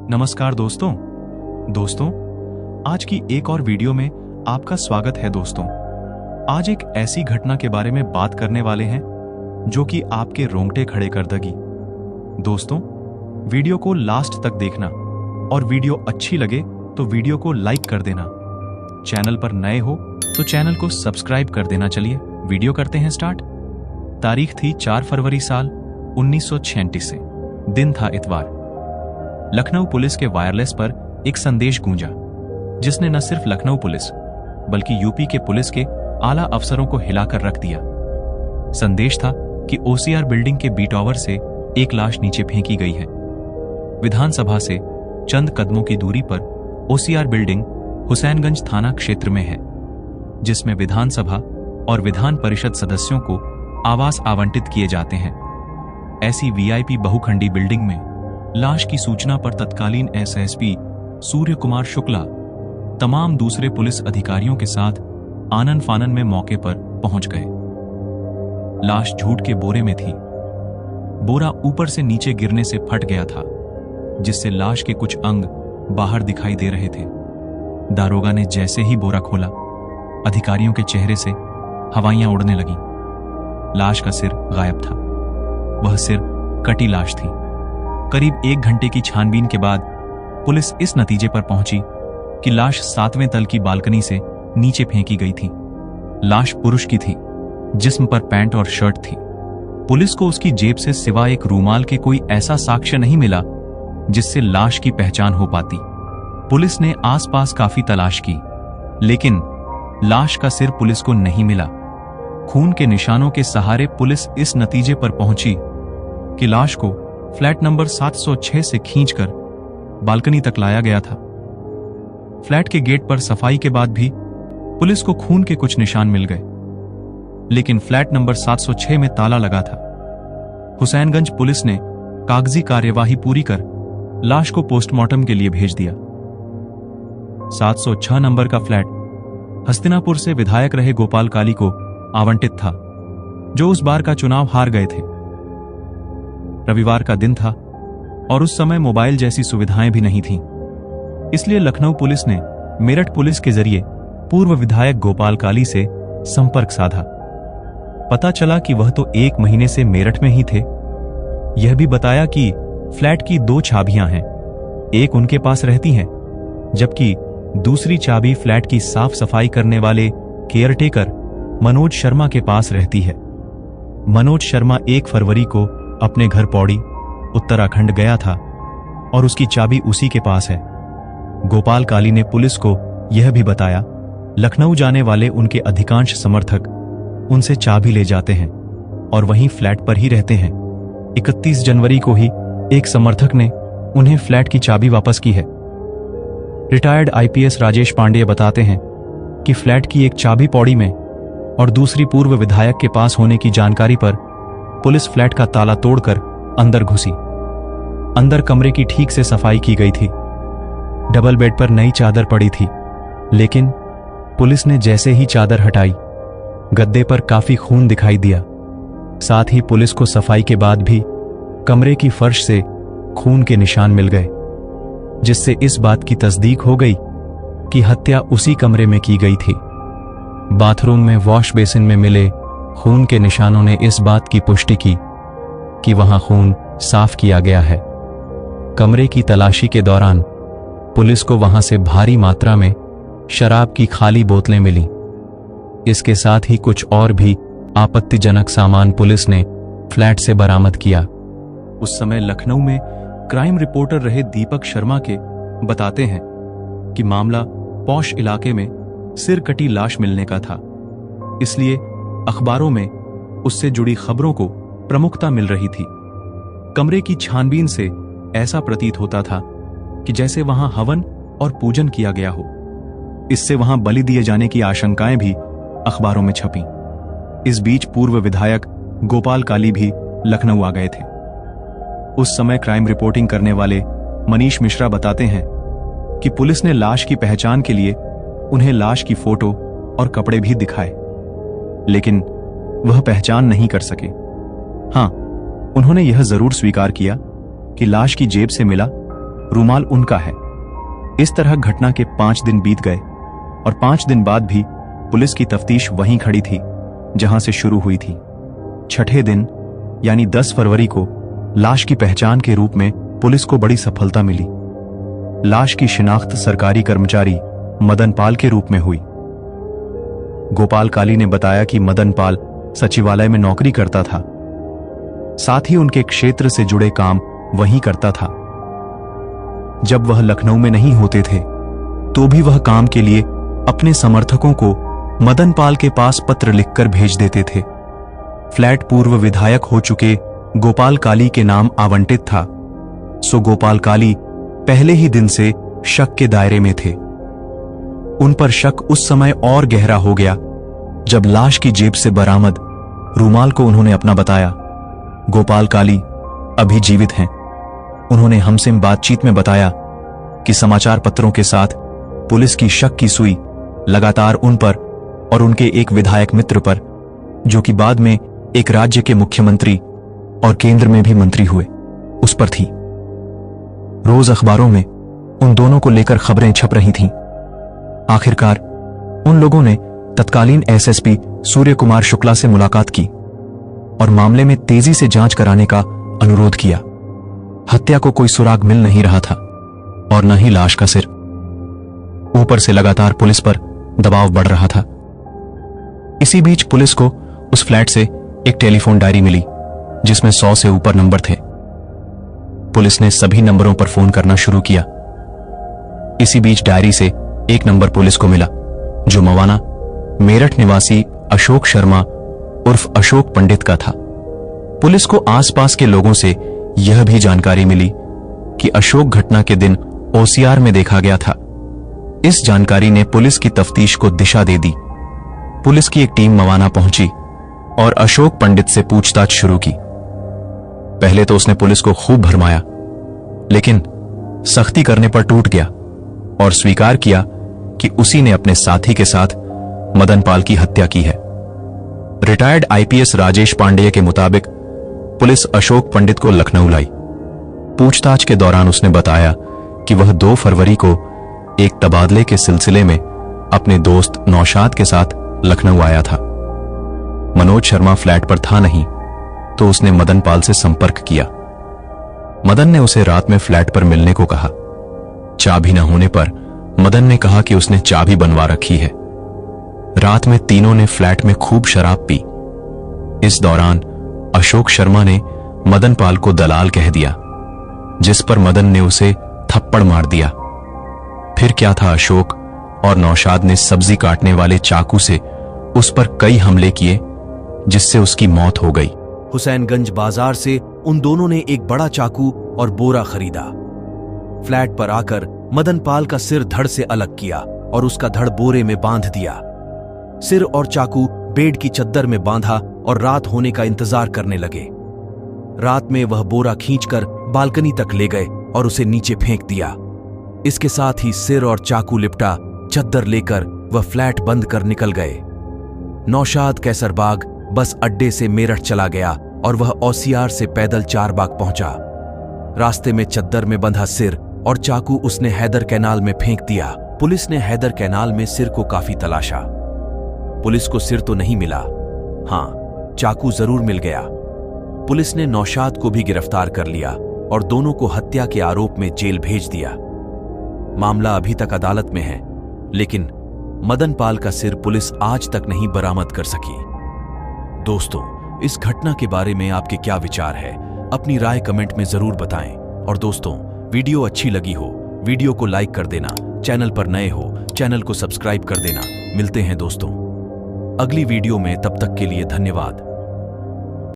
नमस्कार दोस्तों, आज की एक और वीडियो में आपका स्वागत है दोस्तों। आज एक ऐसी घटना के बारे में बात करने वाले हैं जो कि आपके रोंगटे खड़े कर देगी। दोस्तों, वीडियो को लास्ट तक देखना और वीडियो अच्छी लगे तो वीडियो को लाइक कर देना। चैनल पर नए हो तो चैनल को सब्सक्राइब कर देना। चलिए वीडियो करते हैं स्टार्ट। तारीख थी 4 फरवरी साल 1936 से। दिन था इतवार। लखनऊ पुलिस के वायरलेस पर एक संदेश गूंजा जिसने न सिर्फ लखनऊ पुलिस बल्कि यूपी के पुलिस के आला अफसरों को हिलाकर रख दिया। संदेश था कि ओसीआर बिल्डिंग के बी टावर से एक लाश नीचे फेंकी गई है। विधानसभा से चंद कदमों की दूरी पर ओसीआर बिल्डिंग हुसैनगंज थाना क्षेत्र में है, जिसमें विधानसभा और विधान परिषद सदस्यों को आवास आवंटित किए जाते हैं। ऐसी वीआईपी बहुखंडी बिल्डिंग में लाश की सूचना पर तत्कालीन एसएसपी सूर्य कुमार शुक्ला तमाम दूसरे पुलिस अधिकारियों के साथ आनन फानन में मौके पर पहुंच गए। लाश झूठ के बोरे में थी। बोरा ऊपर से नीचे गिरने से फट गया था, जिससे लाश के कुछ अंग बाहर दिखाई दे रहे थे। दारोगा ने जैसे ही बोरा खोला, अधिकारियों के चेहरे से हवाइयां उड़ने लगीं। लाश का सिर गायब था। वह सिर कटी लाश थी। करीब 1 घंटे की छानबीन के बाद पुलिस इस नतीजे पर पहुंची कि लाश 7वें तल की बालकनी से नीचे फेंकी गई थी। लाश पुरुष की थी, जिस्म पर पैंट और शर्ट थी। पुलिस को उसकी जेब से सिवाय एक रूमाल के कोई ऐसा साक्ष्य नहीं मिला जिससे लाश की पहचान हो पाती। पुलिस ने आसपास काफी तलाश की, लेकिन लाश का सिर पुलिस को नहीं मिला। खून के निशानों के सहारे पुलिस इस नतीजे पर पहुंची कि लाश को फ्लैट नंबर 706 से खींचकर बालकनी तक लाया गया था। फ्लैट के गेट पर सफाई के बाद भी पुलिस को खून के कुछ निशान मिल गए, लेकिन फ्लैट नंबर 706 में ताला लगा था। हुसैनगंज पुलिस ने कागजी कार्यवाही पूरी कर लाश को पोस्टमार्टम के लिए भेज दिया। 706 नंबर का फ्लैट हस्तिनापुर से विधायक रहे गोपाल काली को आवंटित था, जो उस बार का चुनाव हार गए थे। रविवार का दिन था और उस समय मोबाइल जैसी सुविधाएं भी नहीं थीं। इसलिए लखनऊ पुलिस ने मेरठ पुलिस के जरिए पूर्व विधायक गोपाल काली से संपर्क साधा। पता चला कि वह तो 1 महीने से मेरठ में ही थे। यह भी बताया कि फ्लैट की 2 चाबियां हैं, एक उनके पास रहती है, जबकि दूसरी चाबी फ्लैट की साफ सफाई करने वाले केयरटेकर मनोज शर्मा के पास रहती है। मनोज शर्मा 1 फरवरी को अपने घर पौड़ी उत्तराखंड गया था और उसकी चाबी उसी के पास है। गोपाल काली ने पुलिस को यह भी बताया, लखनऊ जाने वाले उनके अधिकांश समर्थक उनसे चाबी ले जाते हैं और वहीं फ्लैट पर ही रहते हैं। 31 जनवरी को ही एक समर्थक ने उन्हें फ्लैट की चाबी वापस की है। रिटायर्ड आईपीएस राजेश पांडेय बताते हैं कि फ्लैट की एक चाबी पौड़ी में और दूसरी पूर्व विधायक के पास होने की जानकारी पर पुलिस फ्लैट का ताला तोड़कर अंदर घुसी। अंदर कमरे की ठीक से सफाई की गई थी। डबल बेड पर नई चादर पड़ी थी, लेकिन पुलिस ने जैसे ही चादर हटाई, गद्दे पर काफी खून दिखाई दिया। साथ ही पुलिस को सफाई के बाद भी कमरे की फर्श से खून के निशान मिल गए, जिससे इस बात की तस्दीक हो गई कि हत्या उसी कमरे में की गई थी। बाथरूम में वॉश बेसिन में मिले खून के निशानों ने इस बात की पुष्टि की कि वहां खून साफ किया गया है। कमरे की तलाशी के दौरान पुलिस को वहां से भारी मात्रा में शराब की खाली बोतलें मिली। इसके साथ ही कुछ और भी आपत्तिजनक सामान पुलिस ने फ्लैट से बरामद किया। उस समय लखनऊ में क्राइम रिपोर्टर रहे दीपक शर्मा के बताते हैं कि मामला पौश इलाके में सिर कटी लाश मिलने का था, इसलिए अखबारों में उससे जुड़ी खबरों को प्रमुखता मिल रही थी। कमरे की छानबीन से ऐसा प्रतीत होता था कि जैसे वहां हवन और पूजन किया गया हो। इससे वहां बलि दिए जाने की आशंकाएं भी अखबारों में छपीं। इस बीच पूर्व विधायक गोपाल काली भी लखनऊ आ गए थे। उस समय क्राइम रिपोर्टिंग करने वाले मनीष मिश्रा बताते हैं कि पुलिस ने लाश की पहचान के लिए उन्हें लाश की फोटो और कपड़े भी दिखाए, लेकिन वह पहचान नहीं कर सके। हां, उन्होंने यह जरूर स्वीकार किया कि लाश की जेब से मिला रूमाल उनका है। इस तरह घटना के 5 दिन बीत गए और 5 दिन बाद भी पुलिस की तफ्तीश वहीं खड़ी थी जहां से शुरू हुई थी। छठे दिन यानी 10 फरवरी को लाश की पहचान के रूप में पुलिस को बड़ी सफलता मिली। लाश की शिनाख्त सरकारी कर्मचारी मदन पाल के रूप में हुई। गोपाल काली ने बताया कि मदन पाल सचिवालय में नौकरी करता था, साथ ही उनके क्षेत्र से जुड़े काम वहीं करता था। जब वह लखनऊ में नहीं होते थे तो भी वह काम के लिए अपने समर्थकों को मदन पाल के पास पत्र लिखकर भेज देते थे। फ्लैट पूर्व विधायक हो चुके गोपाल काली के नाम आवंटित था, सो गोपाल काली पहले ही दिन से शक के दायरे में थे। उन पर शक उस समय और गहरा हो गया जब लाश की जेब से बरामद रूमाल को उन्होंने अपना बताया। गोपाल काली अभी जीवित हैं। उन्होंने हमसे बातचीत में बताया कि समाचार पत्रों के साथ पुलिस की शक की सुई लगातार उन पर और उनके एक विधायक मित्र पर, जो कि बाद में एक राज्य के मुख्यमंत्री और केंद्र में भी मंत्री हुए, उस पर थी। रोज अखबारों में उन दोनों को लेकर खबरें छप रही थीं। आखिरकार उन लोगों ने तत्कालीन एसएसपी सूर्य कुमार शुक्ला से मुलाकात की और मामले में तेजी से जांच कराने का अनुरोध किया। हत्या को कोई सुराग मिल नहीं रहा था और न ही लाश का सिर। ऊपर से लगातार पुलिस पर दबाव बढ़ रहा था। इसी बीच पुलिस को उस फ्लैट से एक टेलीफोन डायरी मिली जिसमें 100 से ऊपर नंबर थे। पुलिस ने सभी नंबरों पर फोन करना शुरू किया। इसी बीच डायरी से एक नंबर पुलिस को मिला जो मवाना मेरठ निवासी अशोक शर्मा उर्फ अशोक पंडित का था। पुलिस को आसपास के लोगों से यह भी जानकारी मिली कि अशोक घटना के दिन ओसीआर में देखा गया था। इस जानकारी ने पुलिस की तफ्तीश को दिशा दे दी। पुलिस की एक टीम मवाना पहुंची और अशोक पंडित से पूछताछ शुरू की। पहले तो उसने पुलिस को खूब भरमाया, लेकिन सख्ती करने पर टूट गया और स्वीकार किया कि उसी ने अपने साथी के साथ मदन पाल की हत्या की है। रिटायर्ड आईपीएस राजेश पांडेय के मुताबिक पुलिस अशोक पंडित को लखनऊ लाई। पूछताछ के दौरान उसने बताया कि वह 2 फरवरी को एक तबादले के सिलसिले में अपने दोस्त नौशाद के साथ लखनऊ आया था। मनोज शर्मा फ्लैट पर था नहीं, तो उसने मदन पाल से संपर्क किया। मदन ने उसे रात में फ्लैट पर मिलने को कहा। चाबी न होने पर मदन ने कहा कि उसने चाबी बनवा रखी है। रात में तीनों ने फ्लैट में खूब शराब पी। इस दौरान अशोक शर्मा ने मदन पाल को दलाल कह दिया, जिस पर मदन ने उसे थप्पड़ मार दिया। फिर क्या था, अशोक और नौशाद ने सब्जी काटने वाले चाकू से उस पर कई हमले किए, जिससे उसकी मौत हो गई। हुसैनगंज बाजार से उन दोनों ने एक बड़ा चाकू और बोरा खरीदा। फ्लैट पर आकर मदन पाल का सिर धड़ से अलग किया और उसका धड़ बोरे में बांध दिया। सिर और चाकू बेड की चद्दर में बांधा और रात होने का इंतजार करने लगे। रात में वह बोरा खींचकर बालकनी तक ले गए और उसे नीचे फेंक दिया। इसके साथ ही सिर और चाकू लिपटा चद्दर लेकर वह फ्लैट बंद कर निकल गए। नौशाद कैसरबाग बस अड्डे से मेरठ चला गया और वह ओसीआर से पैदल चारबाग पहुंचा। रास्ते में चद्दर में बंधा सिर और चाकू उसने हैदर कैनाल में फेंक दिया। पुलिस ने हैदर कैनाल में सिर को काफी तलाशा। पुलिस को सिर तो नहीं मिला, हां चाकू जरूर मिल गया। पुलिस ने नौशाद को भी गिरफ्तार कर लिया और दोनों को हत्या के आरोप में जेल भेज दिया। मामला अभी तक अदालत में है, लेकिन मदन पाल का सिर पुलिस आज तक नहीं बरामद कर सकी। दोस्तों, इस घटना के बारे में आपके क्या विचार है? अपनी राय कमेंट में जरूर बताएं। और दोस्तों, वीडियो अच्छी लगी हो वीडियो को लाइक कर देना, चैनल पर नए हो चैनल को सब्सक्राइब कर देना। मिलते हैं दोस्तों अगली वीडियो में, तब तक के लिए धन्यवाद।